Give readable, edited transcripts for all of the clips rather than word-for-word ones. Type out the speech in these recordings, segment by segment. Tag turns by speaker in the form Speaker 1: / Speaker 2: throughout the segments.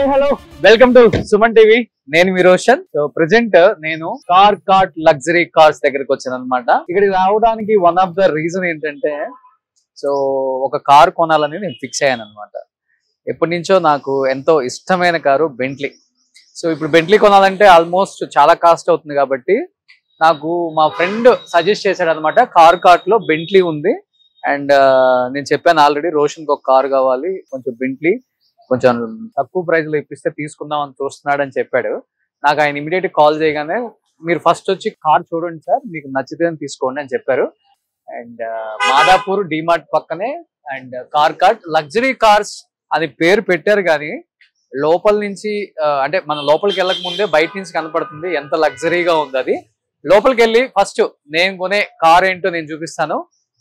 Speaker 1: Hi hello welcome to Suman TV. నేను మీ Roshan. So present నేను car cart luxury cars దగ్గరకు వచ్చాను అనమాట. ఇక్కడికి రావడానికి వన్ ఆఫ్ ద రీజన్ ఏంటంటే, సో ఒక కార్ కొనాలని నేను ఫిక్స్ అయ్యాను అనమాట. ఎప్పటి నుంచో నాకు ఎంతో ఇష్టమైన కారు బెంట్లీ. సో ఇప్పుడు బెంట్లీ కొనాలంటే ఆల్మోస్ట్ చాలా కాస్ట్ అవుతుంది కాబట్టి నాకు మా ఫ్రెండ్ సజెస్ట్ చేశాడు అనమాట. కార్ కార్ట్ లో బెంట్లీ ఉంది అండ్ నేను చెప్పాను ఆల్రెడీ రోషన్కి ఒక కారు కావాలి, కొంచెం బెంట్లీ కొంచెం తక్కువ ప్రైస్ లో ఇప్పిస్తే తీసుకుందాం అని చూస్తున్నాడు అని చెప్పాడు. నాకు ఆయన ఇమీడియట్ కాల్ చేయగానే మీరు ఫస్ట్ వచ్చి కార్ చూడండి సార్, మీకు నచ్చితే తీసుకోండి అని చెప్పారు. అండ్ మాదాపూర్ డిమార్ట్ పక్కనే and car cart luxury cars అని పేరు పెట్టారు కానీ లోపల నుంచి అంటే మన లోపలికి వెళ్ళక ముందే బయట నుంచి కనపడుతుంది ఎంత లగ్జరీగా ఉంది. అది లోపలికి వెళ్ళి ఫస్ట్ నేను కొనే కార్ ఏంటో నేను చూపిస్తాను.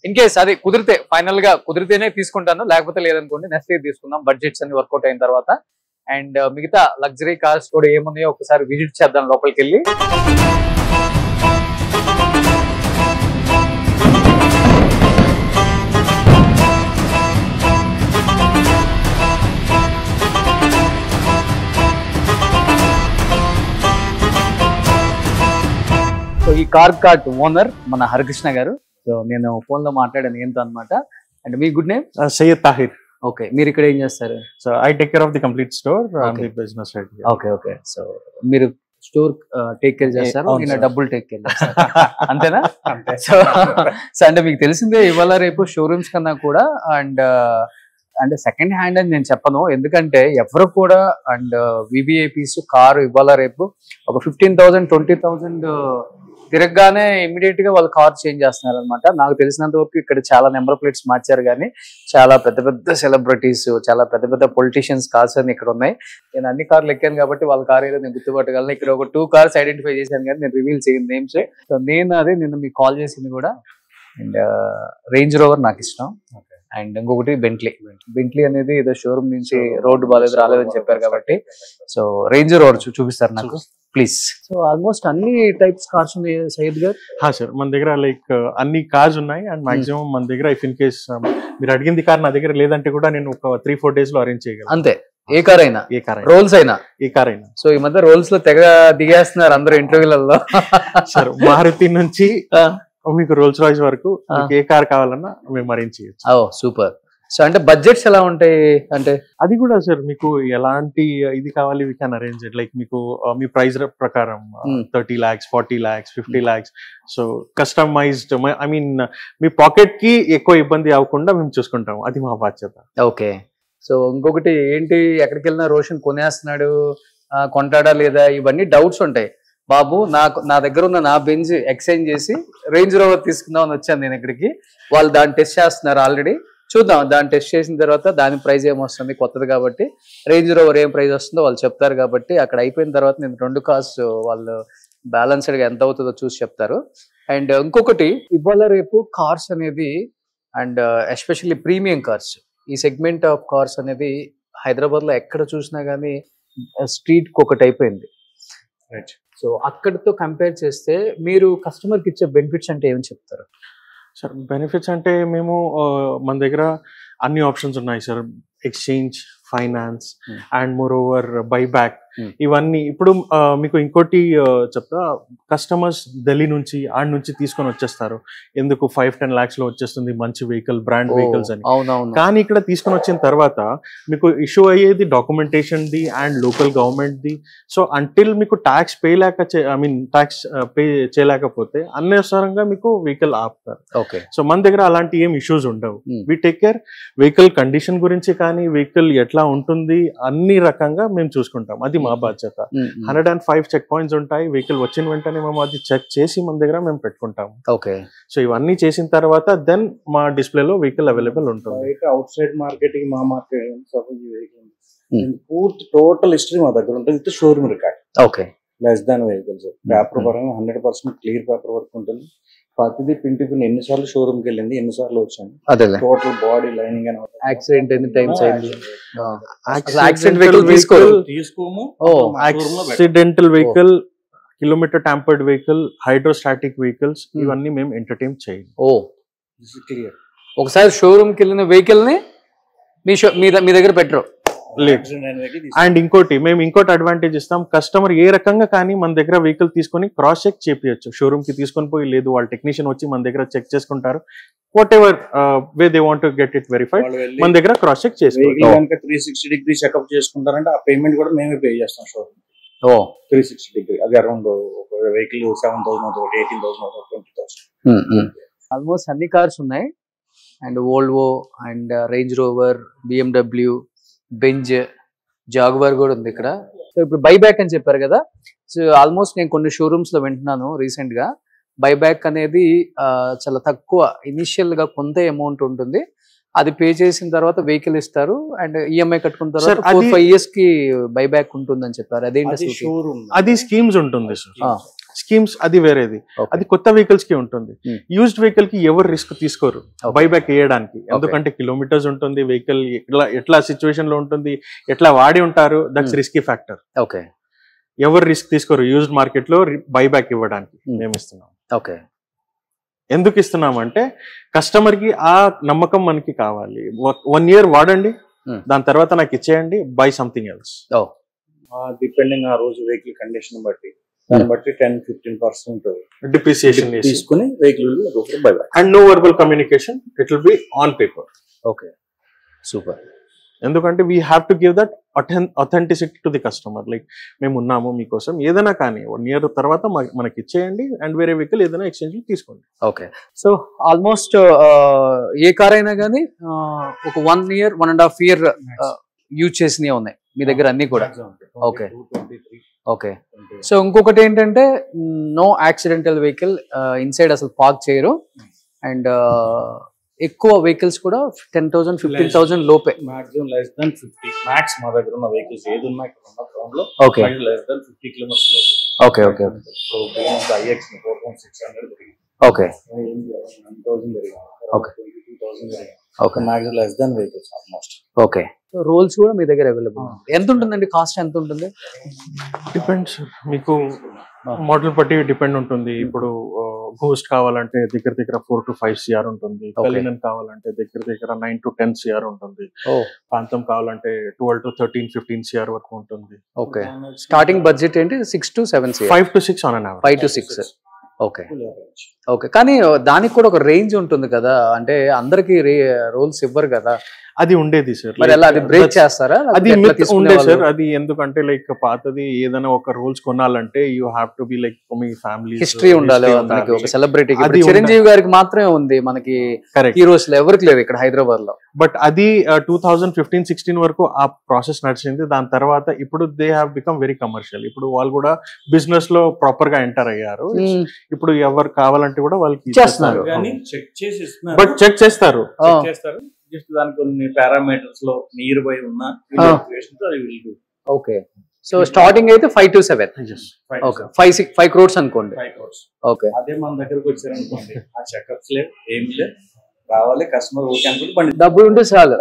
Speaker 1: ఇన్ కేస్ అది కుదిరితే, ఫైనల్ గా కుదిరితేనే తీసుకుంటాను, లేకపోతే లేదనుకోండి నెక్స్ట్ ఇయర్ తీసుకుందాం, బడ్జెట్స్ అన్ని వర్కౌట్ అయిన తర్వాత. అండ్ మిగతా లగ్జరీ కార్స్ కూడా ఏమున్నాయో ఒకసారి విజిట్ చేద్దాం లోపలికి వెళ్ళి. సో ఈ కార్ కార్ట్ ఓనర్ మన హరికృష్ణ గారు. సో నేను ఫోన్ లో మాట్లాడాను ఏంటో అనమాట. And me good name?
Speaker 2: Sayyid Tahir.
Speaker 1: Okay, మీరు ఇక్కడ ఏం చేస్తారు?
Speaker 2: So I take care of the complete store. I'm the business head.
Speaker 1: Okay. So మీరు స్టోర్ టేక్ కేర్ చేస్తారు, నేను డబ్బులు టేక్ కేర్ చేస్తాను అంతేనా? సో అంటే మీకు తెలిసిందే ఇవాళ రేపు షోరూమ్స్ కన్నా కూడా అండ్ అంటే సెకండ్ హ్యాండ్ అని నేను చెప్పను, ఎందుకంటే ఎవరు కూడా అండ్ వివిఐపీస్ కారు ఇవాళ రేపు ఒక 15,000 20,000 తిరగగానే ఇమీడియట్ గా వాళ్ళు కార్ చేంజ్ చేస్తున్నారు అనమాట. నాకు తెలిసినంత వరకు ఇక్కడ చాలా నెంబర్ ప్లేట్స్ మార్చారు కానీ చాలా పెద్ద పెద్ద సెలబ్రిటీస్, చాలా పెద్ద పెద్ద పొలిటీషియన్స్ కార్స్ అని ఇక్కడ ఉన్నాయి. నేను అన్ని కార్లు ఎక్కాను కాబట్టి వాళ్ళ కార్ ఏదో నేను గుర్తుపట్టగలను. ఇక్కడ ఒక 2 కార్స్ ఐడెంటిఫై చేశాను కానీ నేను రివీల్ చేయను నేమ్స్. సో నేను అదే నిన్న మీకు కాల్ చేసింది కూడా. అండ్ రేంజ్ రోవర్ నాకు ఇష్టం అండ్ ఇంకొకటి బెంట్లీ అనేది ఏదో షోరూమ్ నుంచి రోడ్డు బాగాలేదు రాలేదని చెప్పారు కాబట్టి సో రేంజ్ రోవర్ చూపిస్తారు నాకు ప్లీజ్. సో ఆల్మోస్ట్ అన్ని టైప్స్ కార్స్ ఉన్నాయి సయ్యద్ గారు.
Speaker 2: సార్ మన దగ్గర లైక్ అన్ని కార్స్ ఉన్నాయి అండ్ మాక్సిమం మన దగ్గర ఇఫ్ ఇన్ కేస్ మీరు అడిగింది కార్ నా దగ్గర లేదంటే కూడా నేను ఒక 3-4 days లో అరేంజ్ చేయగలను.
Speaker 1: అంతే, ఏ కార్ అయినా, రోల్స్ అయినా,
Speaker 2: ఏ కార్ అయినా.
Speaker 1: సో ఈ మధ్య రోల్స్ లో తెగ దిగేస్తున్నారు అందరూ ఇంటర్వ్యూలలో.
Speaker 2: సార్ మారుతి నుంచి మీకు రోల్స్ రాయ్స్ వరకు ఏ కార్ కావాలన్నా మేము అరేంజ్ చేయొచ్చు.
Speaker 1: సూపర్. సో అంటే బడ్జెట్స్ ఎలా ఉంటాయి అంటే?
Speaker 2: అది కూడా సార్ మీకు ఎలాంటి ఇది కావాలి we can arrange it. Like మీకు మీ ప్రైస్ ప్రకారం 30 lakhs 40 lakhs 50 lakhs. So customised, I mean మీ పాకెట్ కి ఎక్కువ ఇబ్బంది అవ్వకుండా మేము చూసుకుంటాము, అది మా బాధ్యత.
Speaker 1: ఓకే. సో ఇంకొకటి ఏంటి, ఎక్కడికి వెళ్ళినా రోషన్ కొనేస్తున్నాడు, కొంటాడా లేదా, ఇవన్నీ డౌట్స్ ఉంటాయి. బాబు నా దగ్గర ఉన్న నా బెంజ్ ఎక్స్చేంజ్ చేసి రేంజ్ రోవర్ తీసుకుందామని వచ్చాను నేను ఇక్కడికి. వాళ్ళు దాన్ని టెస్ట్ చేస్తున్నారు ఆల్రెడీ, చూద్దాం. దాన్ని టెస్ట్ చేసిన తర్వాత దాని ప్రైస్ ఏమొస్తుంది, కొత్తది కాబట్టి రేంజ్ రోవర్ ఏం ప్రైస్ వస్తుందో వాళ్ళు చెప్తారు కాబట్టి అక్కడ అయిపోయిన తర్వాత నేను 2 కార్స్ వాళ్ళు బ్యాలెన్స్డ్గా ఎంత అవుతుందో చూసి చెప్తారు. అండ్ ఇంకొకటి ఇవాళ రేపు కార్స్ అనేది అండ్ ఎస్పెషల్లీ ప్రీమియం కార్స్, ఈ సెగ్మెంట్ ఆఫ్ కార్స్ అనేది హైదరాబాద్ లో ఎక్కడ చూసినా కానీ స్ట్రీట్ కి ఒకటి అయిపోయింది. సో అక్కడితో కంపేర్ చేస్తే మీరు కస్టమర్ కి ఇచ్చే బెనిఫిట్స్ అంటే ఏమని చెప్తారు?
Speaker 2: సార్ బెనిఫిట్స్ అంటే మేము మన దగ్గర అన్ని ఆప్షన్స్ ఉన్నాయి sir. Exchange, finance and more over buyback, ఇవన్నీ. ఇప్పుడు మీకు ఇంకోటి చెప్తా, కస్టమర్స్ ఢిల్లీ నుంచి ఆడ నుంచి తీసుకొని వచ్చేస్తారు. ఎందుకు 5-10 lakhs లో వచ్చేస్తుంది మంచి వెహికల్, బ్రాండ్ వెహికల్స్ అని. కానీ ఇక్కడ తీసుకొని వచ్చిన తర్వాత మీకు ఇష్యూ అయ్యేది documentation the and local government the. So until మీకు ట్యాక్స్ ట్యాక్స్ పే చేయలేకపోతే అనవసరంగా మీకు వెహికల్ ఆపుతారు. సో మన దగ్గర అలాంటి ఏం ఇష్యూస్ ఉండవు. We take care vehicle condition గురించి కానీ వెహికల్ ఎట్లా ఉంటుంది అన్ని రకంగా మేము చూసుకుంటాం, అది మా బాధ్యత. 105 చెక్ పాయింట్స్ ఉంటాయి. వెహికల్ వచ్చిన వెంటనే మేము అది చెక్ చేసి మన దగ్గర మేము పెట్టుకుంటాం. సో ఇవన్నీ చేసిన తర్వాత దెన్ మా డిస్ప్లేలో వెహికల్ అవైలబుల్ ఉంటుంది.
Speaker 3: అవుట్ సైడ్ మార్కెటింగ్ మా మార్కెట్ పూర్తి టోటల్ హిస్టరీ మా దగ్గర ఉంటుంది. ఇది showroom record.
Speaker 1: Okay.
Speaker 3: Less than vehicles paper పరంగా 100% క్లియర్ పేపర్ వర్క్ ఉంటుంది. ప్రతిదీ పింటి ఎన్నిసార్లు షోరూమ్ కి వెళ్ళింది, ఎన్నిసార్లు వచ్చాను, టోటల్ బాడీ లైనింగ్ అని
Speaker 1: యాక్సిడెంట్ ఎన్ని టైమ్స్ అయింది,
Speaker 2: accidental vehicle, kilometre tampered vehicle, hydrostatic vehicles, ఇవన్నీ మేము ఎంటర్టైన్ చేయాలి.
Speaker 1: క్లియర్. ఒకసారి షోరూమ్ కి వెళ్ళిన వెహికల్ ని మీ దగ్గర పెట్టరు,
Speaker 2: అండ్ ఇంకోటి మేము ఇంకోటి అడ్వాంటేజ్ ఇస్తాం, కస్టమర్ ఏ రకంగా కానీ మన దగ్గర వెహికల్ తీసుకొని క్రాస్ చెక్ చేపియచ్చు. షోరూమ్ కి తీసుకొని పోయి లేదు, వాళ్ళ టెక్నీషియన్ వచ్చి మన దగ్గర చెక్ చేసుకుంటారు. What ever way they want to get it verified మన దగ్గర క్రాస్ చెక్ చేసుకోవచ్చు.
Speaker 3: 360 డిగ్రీ చెకప్ చేసుకుంటారంటే ఆ పేమెంట్ కూడా మేమే పే చేస్తాం షోరూమ్. 360 డిగ్రీ అది అరౌండ్ వెహికల్ 7,000 18,000 20,000.
Speaker 1: ఆల్మోస్ట్ అన్ని కార్స్ ఉన్నాయి. And Volvo and range rover, BMW, Benz, jaguar కూడా ఉంది ఇక్కడ. సో ఇప్పుడు బైబ్యాక్ అని చెప్పారు కదా, సో ఆల్మోస్ట్ నేను కొన్ని షోరూమ్స్ లో వింటున్నాను రీసెంట్ గా, బైబ్యాక్ అనేది చాలా తక్కువ, ఇనిషియల్ గా కొంత అమౌంట్ ఉంటుంది, అది పే చేసిన తర్వాత వెహికల్ ఇస్తారు అండ్ ఈఎంఐ కట్టుకున్న తర్వాత 4-5 years కి బైబ్యాక్ ఉంటుందని చెప్పారు. అదేంటి
Speaker 3: షోరూమ్?
Speaker 2: అది స్కీమ్స్ ఉంటుంది సార్, స్కీమ్స్ అది వేరేది, అది కొత్త వెహికల్స్ కి ఉంటుంది. యూజ్డ్ వెహికల్ కి ఎవరు రిస్క్ తీసుకోరు బైబ్యాక్ వేయడానికి, ఎందుకంటే కిలోమీటర్స్ ఉంటుంది, వెహికల్ ఎట్లా సిచ్యువేషన్ లో ఉంటుంది, ఎట్లా వాడి ఉంటారు, దట్స్ రిస్కీ ఫ్యాక్టర్.
Speaker 1: ఓకే,
Speaker 2: ఎవరు రిస్క్ తీసుకోరు యూజ్డ్ మార్కెట్ లో బైబ్యాక్ ఇవ్వడానికి మేము ఇస్తున్నాం.
Speaker 1: ఓకే,
Speaker 2: ఎందుకు ఇస్తున్నామంటే కస్టమర్ కి ఆ నమ్మకం మనకి కావాలి. 1 year వాడండి, దాని తర్వాత నాకు ఇచ్చేయండి, బై సంథింగ్ ఎల్స్.
Speaker 3: డిపెండింగ్ ఆ రోజు వెహికల్ కండిషన్ బట్టి దాన్ని బట్టి 10-15%
Speaker 2: డిప్రిసియేషన్
Speaker 3: తీసుకుని vehicle buyback.
Speaker 2: And no verbal communication, it will be on paper.
Speaker 1: Okay, super.
Speaker 2: ఎందుకంటే we have to give that authenticity to the customer. Like మేము ఉన్నాము మీకోసం, ఏదైనా కానీ 1 year తర్వాత మనకి ఇచ్చేయండి అండ్ వేరే వెహికల్ ఏదైనా ఎక్స్చేంజ్ తీసుకోండి.
Speaker 1: ఓకే, సో ఆల్మోస్ట్ ఏ కార్ అయినా కానీ ఒక 1 year 1.5 year యూజ్ చేసినవి ఉన్నాయి మీ దగ్గర అన్ని కూడా. Okay, okay. సో ఇంకొకటి ఏంటంటే నో యాక్సిడెంటల్ వెహికల్ ఇన్సైడ్ అసలు పార్క్ చేయరు, అండ్ ఎక్కువ వెహికల్స్ కూడా 10,000 15,000 లోపే.
Speaker 3: మాక్సిమం లెస్ దెన్ 50 మ్యాక్స్ మా దగ్గర ఉన్న వెహికల్స్ ఏది ఉన్నా ఇక్కడ ఉన్న టౌన్ లో
Speaker 1: ఓకే
Speaker 3: లెస్ దెన్ 50 కిలోమీటర్స్ లో.
Speaker 1: Okay, okay,
Speaker 3: so beyond IX 4,600 దొరికింది.
Speaker 1: ఓకే,
Speaker 3: 9,000 దొరికింది.
Speaker 1: ఓకే,
Speaker 3: 22,000 దొరికింది.
Speaker 1: Okay,
Speaker 3: maximum less than vehicles almost.
Speaker 1: Okay. So rolls కూడా మీ దగ్గర అవైలబుల్. ఎంత ఉంటుందండి కాస్ట్, ఎంత ఉంటుంది?
Speaker 2: డిపెండ్స్, మీకు మోడల్ బట్టి డిపెండ్ ఉంటుంది. ఇప్పుడు గోస్ట్ కావాలంటే దగ్గర దగ్గర 4 to 5 CR ఉంటుంది, కలినన్ కావాలంటే దగ్గర దగ్గర 9 to 10 CR ఉంటుంది, ప్రాంతం కావాలంటే 12 to 13-15 CR వరకు ఉంటుంది.
Speaker 1: ఓకే, స్టార్టింగ్ బడ్జెట్ ఏంటి? 6 to 7 CR,
Speaker 2: 5 to 6 on an average.
Speaker 1: 5 to 6. Okay, okay. కానీ దానికి కూడా ఒక రేంజ్ ఉంటుంది కదా, అంటే అందరికి రోల్స్ ఇవ్వరు కదా.
Speaker 2: అది ఉండేది సార్,
Speaker 1: మరి ఎలా అది బ్రేక్ చేస్తారా?
Speaker 2: అది ఉండే సార్, అది ఎందుకంటే లైక్ పాతది ఏదైనా ఒక రూల్స్ కొనాలంటే you have to be like me family
Speaker 1: history ఉండాలి, మనకి ఒక సెలబ్రిటీకి. చిరంజీవి గారికి మాత్రమే ఉంది, మనకి హీరోస్ లో ఎవరికి లేదు ఇక్కడ హైదరాబాద్ లో.
Speaker 2: బట్ అది 2015-16 వరకు ఆ ప్రాసెస్ నడిచింది. దాని తర్వాత ఇప్పుడు they have become very commercial. ఇప్పుడు వాళ్ళు కూడా బిజినెస్ లో ప్రాపర్ గా ఎంటర్ అయ్యారు. ఇప్పుడు ఎవరు కావాలంటే కూడా వాళ్ళకి
Speaker 1: చేస్తున్నారు,
Speaker 2: బట్ చెక్ చేస్తారు.
Speaker 3: జస్ట్ దాని కొన్ని పారామీటర్స్ లో నియర్ బై ఉన్న.
Speaker 1: ఓకే, సో స్టార్టింగ్ అయితే 5 to 7. ఓకే, 5 crores అనుకోండి.
Speaker 3: 5 crores.
Speaker 1: ఓకే,
Speaker 3: అదే మన దగ్గరకు వచ్చారనుకోండి, ఆ చెకప్స్ లేవు, ఏం లేదు, రావాలి కస్టమర్ ఓకే అనుకుంటే బండి
Speaker 1: డబ్బులు ఉంటే చాలు.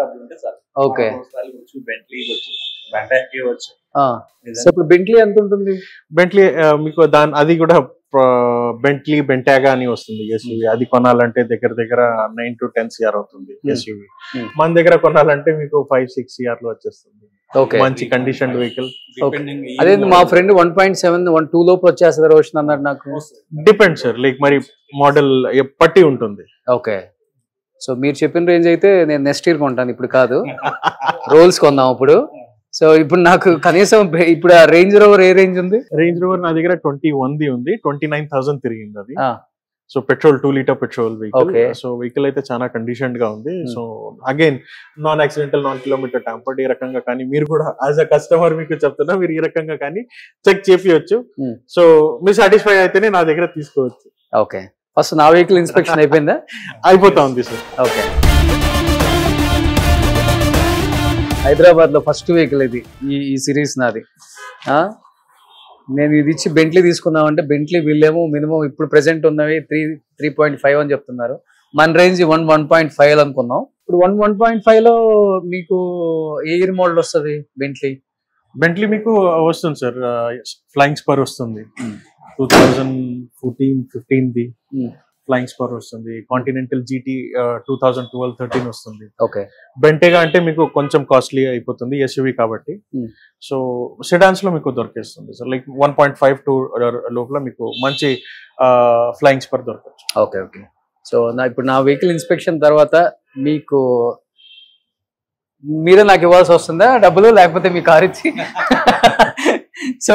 Speaker 1: ఓకే,
Speaker 3: బెంట్లీ వచ్చు, బంటాకి వచ్చు.
Speaker 1: సో ఇప్పుడు బెంట్లీ ఎంత ఉంటుంది?
Speaker 2: బెంట్లీ మీకు అది కూడా బెంట్లీ బెంటాగా అని వస్తుంది ఎస్యూవి. అది కొనాలంటే దగ్గర దగ్గర 9 to 10 CR అవుతుంది ఎస్యూవి. మన దగ్గర కొనాలంటే మీకు 5-6 CR లో వచ్చేస్తుంది. మంచి కండిషన్ వెహికల్.
Speaker 1: అదే మా ఫ్రెండ్ 1.7-1.2 లోపు వచ్చేస్తుంది రోషన్ అన్నాడు నాకు.
Speaker 2: డిపెండ్ సార్, లైక్ మరి మోడల్ పట్టి ఉంటుంది.
Speaker 1: ఓకే, సో మీరు చెప్పిన రేంజ్ అయితే నేను నెక్స్ట్ ఇయర్ కొంటాను, ఇప్పుడు కాదు. రోల్స్ కొందాం ఇప్పుడు. సో ఇప్పుడు నాకు కనీసం ఇప్పుడు ఆ రేంజ్ రోవర్ ఏ రేంజ్ ఉంది?
Speaker 2: రేంజ్ రోవర్ నా దగ్గర 21 ఉంది, 29,000 తిరిగింది అది. So petrol 2 liter petrol vehicle. So vehicle అయితే చాలా కండిషన్ గా ఉంది. So again non accidental, non kilometre tampered. ఈ రకంగా కానీ మీరు కూడా యాజ్ అ కస్టమర్ మీకు చెప్తున్నా, మీరు ఈ రకంగా కానీ చెక్ చేపియొచ్చు. సో మీరు సాటిస్ఫై అయితేనే నా దగ్గర తీసుకోవచ్చు.
Speaker 1: ఓకే, ఫస్ట్ నా వెహికల్ ఇన్స్పెక్షన్ అయిపోయిందా?
Speaker 2: అయిపోతా ఉంది సార్.
Speaker 1: ఓకే, హైదరాబాద్ లో ఫస్ట్ వెహికల్ ఇది, ఈ సిరీస్ నాది. నేను ఇది ఇచ్చి బెంట్లీ తీసుకుందామంటే బెంట్లీ వీళ్ళేమో మినిమం ఇప్పుడు ప్రెసెంట్ ఉన్నవి 3.5 అని చెప్తున్నారు. మన రేంజ్ 1.5 అనుకున్నాం. ఇప్పుడు 1.5 లో మీకు ఏ ఇయర్ మోడల్ వస్తుంది బెంట్లీ?
Speaker 2: బెంట్లీ మీకు వస్తుంది సార్, ఫ్లయింగ్ స్పర్ వస్తుంది 2014-15ది. ఫ్లయింగ్ స్పార్ వస్తుంది, కాంటినెంటల్ GT 2012-13 వస్తుంది.
Speaker 1: ఓకే.
Speaker 2: బెంటేగా అంటే మీకు కొంచెం కాస్ట్లీ అయిపోతుంది SUV కాబట్టి. సో సెడాన్స్ లో మీకు దొరికేస్తుంది సార్, లైక్ 1.52 లోపల మీకు మంచి ఫ్లయింగ్ స్పార్ దొరకచ్చు.
Speaker 1: Okay okay. సో ఇప్పుడు నా వెహికల్ ఇన్స్పెక్షన్ తర్వాత మీకు మీరే నాకు ఇవ్వాల్సి వస్తుందా డబ్బులు, లేకపోతే మీ కార్ ఇచ్చి సో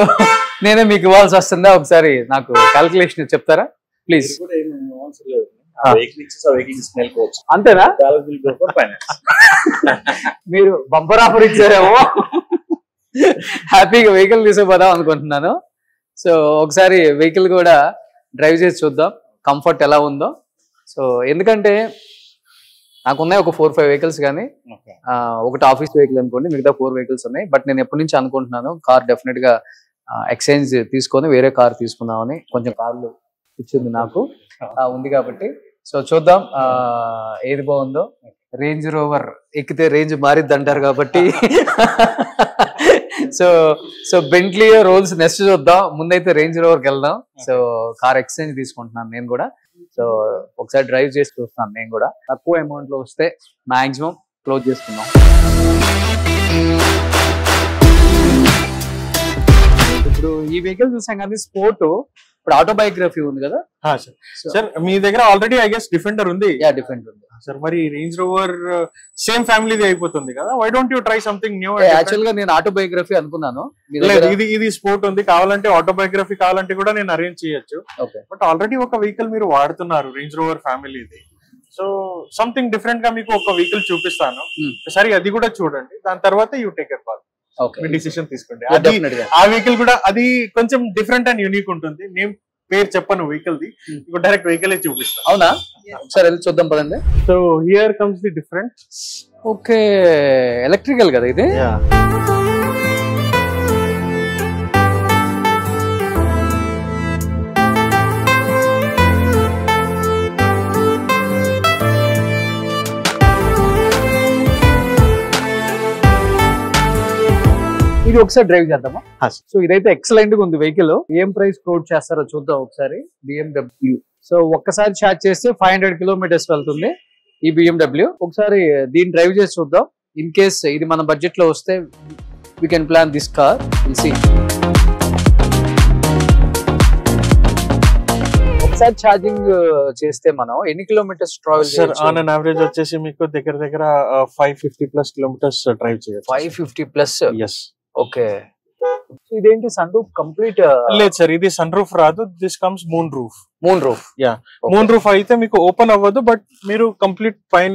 Speaker 1: నేనే మీకు ఇవ్వాల్సి వస్తుందా? ఒకసారి నాకు క్యాల్కులేషన్ చెప్తారా ప్లీజ్? అంతేనా? మీరు బంపర్ ఆఫర్ ఇచ్చారేమో, హ్యాపీగా వెహికల్ తీసుకుపోదాం అనుకుంటున్నాను. సో ఒకసారి వెహికల్ కూడా డ్రైవ్ చేసి చూద్దాం కంఫర్ట్ ఎలా ఉందో. సో ఎందుకంటే నాకున్నాయి ఒక 4-5 వెహికల్స్, కానీ ఒకటి ఆఫీస్ వెహికల్ అనుకోండి, మిగతా 4 వెహికల్స్ ఉన్నాయి. బట్ నేను ఎప్పటి నుంచి అనుకుంటున్నాను కార్ డెఫినెట్ గా ఎక్స్చేంజ్ తీసుకొని వేరే కార్ తీసుకుందామని. కొంచెం కార్లు ఇచ్చింది నాకు ఉంది కాబట్టి. సో చూద్దాం ఏది బాగుందో. రేంజ్ రోవర్ ఎక్కితే రేంజ్ మారిద్ది అంటారు కాబట్టి సో బెంట్లీ రోల్స్ నెక్స్ట్ చూద్దాం. ముందైతే రేంజ్ రోవర్కి వెళ్దాం. సో కార్ ఎక్స్చేంజ్ తీసుకుంటున్నాను నేను కూడా. సో ఒకసారి డ్రైవ్ చేసి చూస్తాను నేను కూడా. తక్కువ అమౌంట్ లో వస్తే మాక్సిమం క్లోజ్ చేసుకుందాం. ఇప్పుడు ఈ వెహికల్ చూసాం కానీ స్పోర్ట్, ఇప్పుడు ఆటోబయోగ్రఫీ ఉంది కదా
Speaker 2: సార్ మీ దగ్గర ఆల్రెడీ ఐ గెస్ డిఫెండర్ ఉంది.
Speaker 1: డిఫెండర్ ఉంది
Speaker 2: సార్. మరి రేంజ్ రోవర్ సేమ్ ఫ్యామిలీది అయిపోతుంది కదా, why don't you try something new?
Speaker 1: Actual గా నేను ఆటోబయోగ్రఫీ అనుకున్నాను.
Speaker 2: ఇది స్పోర్ట్ ఉంది, కావాలంటే ఆటోబయోగ్రఫీ కావాలంటే కూడా నేను అరేంజ్ చేయొచ్చు. బట్ ఆల్రెడీ ఒక వెహికల్ మీరు వాడుతున్నారు రేంజ్ రోవర్ ఫ్యామిలీది. సో సంథింగ్ డిఫరెంట్ గా మీకు ఒక వెహికల్ చూపిస్తాను, సరే అది కూడా చూడండి. దాని తర్వాత you take a call, me decision తీసుకోండి. ఆ వెహికల్ కూడా అది కొంచెం డిఫరెంట్ అండ్ యూనిక్ ఉంటుంది. నేను పేరు చెప్పను వెహికల్ ది, డైరెక్ట్ వెహికల్ చూపిస్తాను.
Speaker 1: అవునా? సరే వెళ్ళి చూద్దాం పదండి.
Speaker 2: So here comes the different.
Speaker 1: Okay, electrical కదా ఇది? ఇది ఒకసారి డ్రైవ్ చేద్దామా? సో ఇదైతే ఎక్సలెంట్ గా ఉంది వెహికల్. ఏం ప్రైస్ కోట్ చేస్తారో చూద్దాం ఒకసారి. BMW. సో ఒక్కసారి ఛార్జ్ చేస్తే 500 కిలోమీటర్స్ వెళ్తుంది ఈ BMW. ఒకసారి దీన్ని డ్రైవ్ చేసి చూద్దాం. ఇన్ కేస్ ఇది మన బడ్జెట్ లో వస్తే we can plan this car. Will see. ఒకసారి ఛార్జింగ్ చేస్తే మనం ఎన్ని కిలోమీటర్స్ ట్రావెల్
Speaker 2: చేయొచ్చు? ఆన్ అన్ యావరేజ్ వచ్చేసి మీకు దగ్గర 550+ కిలోమీటర్స్ డ్రైవ్ చేయొచ్చు.
Speaker 1: 550+?
Speaker 2: ఎస్.
Speaker 1: ఓకే. ఇదేంటి సన్ రూఫ్ కంప్లీట్?
Speaker 2: లేదు సార్, ఇది సన్ రూఫ్ రాదు. This comes moonroof.
Speaker 1: Yeah,
Speaker 2: moonroof అయితే మీకు ఓపెన్ అవ్వదు, బట్ మీరు కంప్లీట్ పైన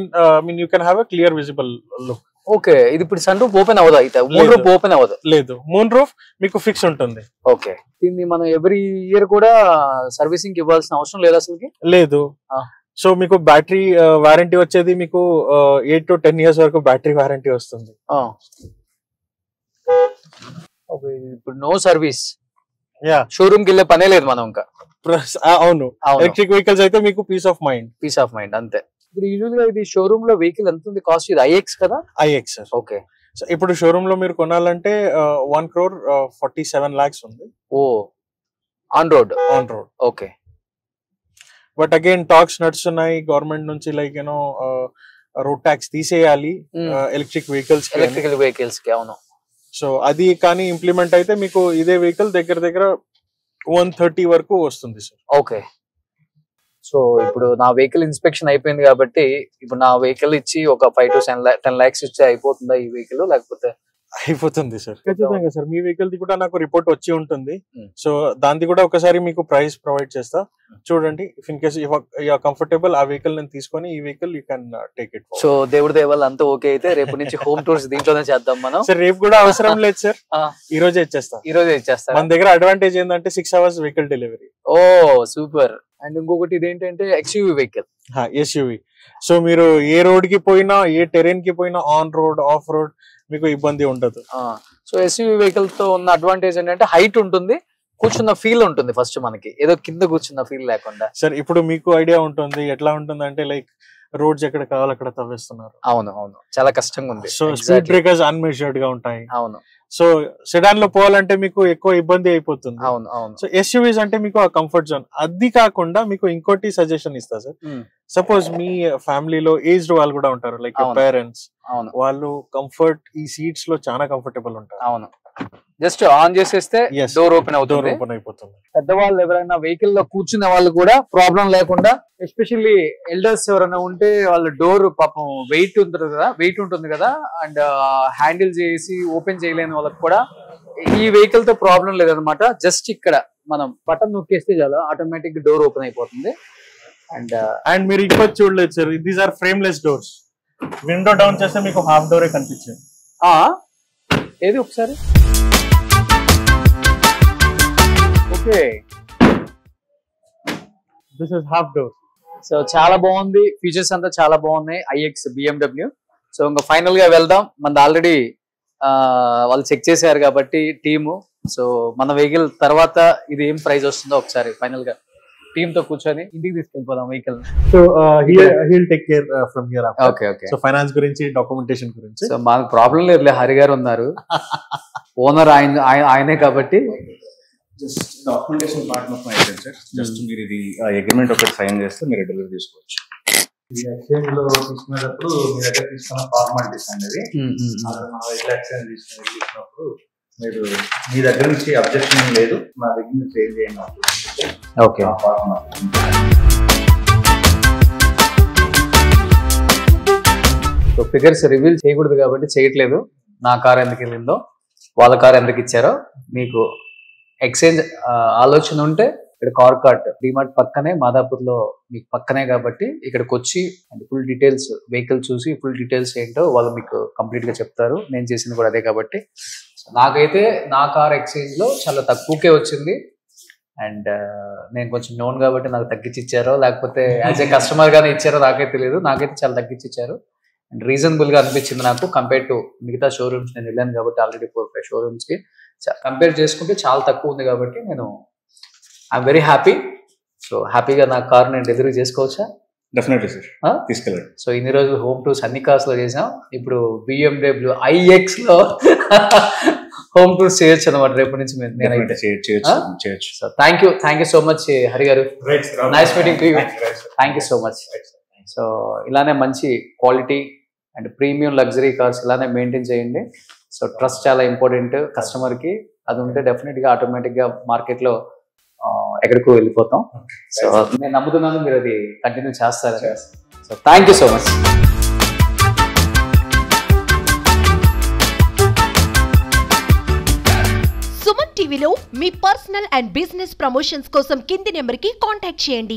Speaker 2: you can have a clear visible look.
Speaker 1: Okay, ఇది ఇప్పుడు సన్ రూఫ్ ఓపెన్ అవ్వదు అయితే? మూన్ రూఫ్ ఓపెన్ అవ్వదు?
Speaker 2: లేదు, మూన్ రూఫ్ మీకు ఫిక్స్ ఉంటుంది.
Speaker 1: ఓకే. దీన్ని మనం ఎవ్రీ ఇయర్ కూడా సర్వీసింగ్ ఇవ్వాల్సిన అవసరం లేదు అసలుకి?
Speaker 2: లేదు. సో మీకు బ్యాటరీ వారంటీ వచ్చేది మీకు 8 to 10 years వరకు బ్యాటరీ వారంటీ వస్తుంది.
Speaker 1: ఇప్పుడు నో సర్వీస్,
Speaker 2: షోరూమ్
Speaker 1: కి వెళ్ళే పనే లేదు మనం ఇంకా.
Speaker 2: అవును, ఎలక్ట్రిక్ వెహికల్స్ అయితే మీకు పీస్ ఆఫ్ మైండ్
Speaker 1: అంతే. ఇప్పుడు యూజువల్ గా ఇది షోరూమ్ లో వెహికల్ ఎంత ఉంది కాస్ట్? ఇది IX కదా?
Speaker 2: IX sir.
Speaker 1: ఓకే.
Speaker 2: ఇప్పుడు షోరూమ్ లో మీరు కొనాలంటే 1,47 lakhs ఉంది.
Speaker 1: Oh, on road? Okay.
Speaker 2: But again tax నడుస్తున్నాయి గవర్నమెంట్ నుంచి, లైక్ యూనో రోడ్ ట్యాక్స్ తీసేయాలి ఎలక్ట్రిక్ వెహికల్స్ కి. అవును. సో అది కానీ ఇంప్లిమెంట్ అయితే మీకు ఇదే వెహికల్ దగ్గర 130 వరకు వస్తుంది సార్.
Speaker 1: ఓకే. సో ఇప్పుడు నా వెహికల్ ఇన్స్పెక్షన్ అయిపోయింది కాబట్టి ఇప్పుడు నా వెహికల్ ఇచ్చి ఒక 5 to 10 lakhs ఇచ్చి అయిపోతుందా ఈ వెహికల్? లేకపోతే?
Speaker 2: అయిపోతుంది సార్, ఖచ్చితంగా సార్. మీ వెహికల్ ది కూడా నాకు రిపోర్ట్ వచ్చి ఉంటుంది. సో దానికి కూడా ఒకసారి మీకు ప్రైస్ ప్రొవైడ్ చేస్తా, చూడండి. If in case you're comfortable, ఆ వెహికల్ నేను తీసుకొని ఈ vehicle you can take it.
Speaker 1: So దేవుడి దేవాళ్ళు అంతా ఓకే అయితే రేపు నుంచి హోమ్ టూర్స్ దీంట్లోనే చేద్దాం మనం.
Speaker 2: సార్ రేపు కూడా అవసరం లేదు సార్, ఈ రోజే ఇచ్చేస్తా. మన దగ్గర అడ్వాంటేజ్ ఏంటంటే 6 hours vehicle delivery.
Speaker 1: Oh super. And ఇంకొకటి ఇదేంటంటే XUV వెహికల్.
Speaker 2: SUV. సో మీరు ఏ రోడ్ కి పోయినా, ఏ టెరెన్ కి పోయినా, ఆన్ రోడ్, ఆఫ్ రోడ్ మీకు ఇబ్బంది ఉండదు.
Speaker 1: సో SUV వెహికల్ తో ఉన్న అడ్వాంటేజ్ ఏంటంటే హైట్ ఉంటుంది, కూర్చున్న ఫీల్ ఉంటుంది. ఫస్ట్ మనకి ఏదో కింద కూర్చున్న ఫీల్ లేకుండా.
Speaker 2: సార్ ఇప్పుడు మీకు ఐడియా ఉంటుంది ఎట్లా ఉంటుంది అంటే, లైక్ రోడ్స్ ఎక్కడ కావాలి అక్కడ తవ్వేస్తున్నారు.
Speaker 1: అవును అవును, చాలా కష్టంగా ఉంది.
Speaker 2: సో స్పీడ్ బ్రేకర్స్ అన్మెజర్డ్ గా ఉంటాయి.
Speaker 1: అవును.
Speaker 2: సో సెడాన్ లో పోవాలంటే మీకు ఎక్కువ ఇబ్బంది అయిపోతుంది.
Speaker 1: అవును అవును.
Speaker 2: సో ఎస్యూవీస్ అంటే మీకు ఆ కంఫర్ట్ జోన్. అది కాకుండా మీకు ఇంకోటి సజెషన్ ఇస్తా సార్. సపోజ్ మీ ఫ్యామిలీలో ఏజ్డ్ వాళ్ళు కూడా ఉంటారు, లైక్ పేరెంట్స్.
Speaker 1: అవును.
Speaker 2: వాళ్ళు కంఫర్ట్ ఈ సీట్స్ లో చాలా కంఫర్టబుల్ ఉంటారు.
Speaker 1: అవును. జస్ట్ ఆన్ చేసేస్తే డోర్ ఓపెన్
Speaker 2: అయిపోతుంది.
Speaker 1: పెద్దవాళ్ళు ఎవరైనా వెహికల్ లో కూర్చునే వాళ్ళు కూడా ప్రాబ్లం లేకుండా, ఎస్పెషల్లీ ఎల్డర్స్ ఎవరైనా ఉంటే వాళ్ళ డోర్ పాపం వెయిట్ ఉంటుంది కదా అండ్ హ్యాండిల్ చేసి ఓపెన్ చేయలేని వాళ్ళకి కూడా ఈ వెహికల్ తో ప్రాబ్లం లేదనమాట. జస్ట్ ఇక్కడ మనం బటన్ నొక్కేస్తే చాలా ఆటోమేటిక్ డోర్ ఓపెన్ అయిపోతుంది.
Speaker 2: అండ్ మీరు ఇంకోటి చూడలేదు sir, these are frameless doors. Window down చేస్తే మీకు హాఫ్ డోరే కనిపించింది.
Speaker 1: ఏది ఒకసారి okay,
Speaker 2: this is half door.
Speaker 1: So చాలా బాగుంది, ఫీచర్స్ అంతా చాలా బాగున్నాయి. iX BMW. సో ఇంకా ఫైనల్ గా వెళ్దాం. మనది ఆల్రెడీ వాళ్ళు చెక్ చేశారు కాబట్టి టీము. సో మన వెహికల్ తర్వాత ఇది ఏం ప్రైస్ వస్తుందో ఒకసారి ఫైనల్ గా టీమ్ తో కూర్చొని ఇంటికి తీసుకెళ్ళిపోదాం vehicle.
Speaker 2: So he'll take care from here.
Speaker 1: Okay okay.
Speaker 2: So finance గురించి, డాక్యుమెంటేషన్ గురించి
Speaker 1: సో మాకు ప్రాబ్లం లేదు, హరి గారు ఉన్నారు, ఓనర్ ఆయనే కాబట్టి.
Speaker 3: జస్ట్ డాక్యుమెంటేషన్ పార్ట్ మొత్తం అయిపోయింది సార్. జస్ట్ మీరు ఇది అగ్రిమెంట్ ఒకటి సైన్ చేస్తే మీరు డెలివరీ తీసుకోవచ్చు. ఇది ఎక్స్చేంజ్ లో తీసుకునేటప్పుడు మీ దగ్గర తీసుకున్న ఫార్మాలిటీస్ అనేది ఎక్స్చేంజ్ తీసుకున్నప్పుడు మీరు మీ దగ్గర నుంచి అబ్జెక్షన్ లేదు, మా దగ్గర నుంచి సేవ్ చేయండి.
Speaker 1: ఓకే. సో ఫిగర్స్ రివీల్ చేయకూడదు కాబట్టి చేయట్లేదు. నా కార్ ఎందుకు వెళ్ళిందో, వాళ్ళ కార్ ఎందుకు ఇచ్చారో. మీకు ఎక్స్చేంజ్ ఆలోచన ఉంటే ఇక్కడ కార్కాట్ డిమార్ట్ పక్కనే, మాదాపూర్ లో మీకు పక్కనే కాబట్టి ఇక్కడికి వచ్చి ఫుల్ డీటెయిల్స్ వెహికల్ చూసి ఫుల్ డీటెయిల్స్ ఏంటో వాళ్ళు మీకు కంప్లీట్ గా చెప్తారు. నేను చేసింది కూడా అదే కాబట్టి నాకైతే నా కార్ ఎక్స్చేంజ్ లో చాలా తక్కువకే వచ్చింది. అండ్ నేను కొంచెం నోన్ కాబట్టి నాకు తగ్గించి ఇచ్చారో లేకపోతే యాజ్ ఏ కస్టమర్ గానే ఇచ్చారో నాకైతే తెలియదు. నాకైతే చాలా తగ్గించి ఇచ్చారు అండ్ రీజనబుల్ గా అనిపించింది నాకు కంపేర్ టు మిగతా షోరూమ్స్. నేను వెళ్ళాను కాబట్టి ఆల్రెడీ 4-5 షోరూమ్స్ కి కంపేర్ చేసుకుంటే చాలా తక్కువ ఉంది కాబట్టి నేను ఐఎమ్ వెరీ హ్యాపీ. సో హ్యాపీగా నా కార్ నేను డెలివరీ చేసుకోవచ్చా?
Speaker 3: డెఫినెట్లీ సార్, తీసుకెళ్ళండి.
Speaker 1: సో ఇన్ని రోజులు హోమ్ టూర్స్ అన్ని కార్స్ లో చేసాం, ఇప్పుడు BMW iX లో హోమ్ టూర్స్ చేయొచ్చు అనమాట రేపటి నుంచి. నేనైతే
Speaker 3: చేయొచ్చు.
Speaker 1: So thank you so much Hari garu. Nice meeting to you. Thank you so much. So ఇలానే మంచి quality and premium luxury cars ఇలానే మెయింటైన్ చేయండి. సో ట్రస్ట్ చాలా ఇంపార్టెంట్ కస్టమర్ కి. అది ఉంటే డెఫినెట్ గా ఆటోమేటిక్ గా మార్కెట్ లో ఎక్కడికో వెళ్ళిపోతాం. సో నేను నమ్ముతున్నాను మీరు అది కంటిన్యూ చేస్తారని. So thank you so much.
Speaker 4: Suman టీవీలో మీ పర్సనల్ అండ్ బిజినెస్ ప్రమోషన్స్ కోసం కింది నెంబర్ కి కాంటాక్ట్ చేయండి.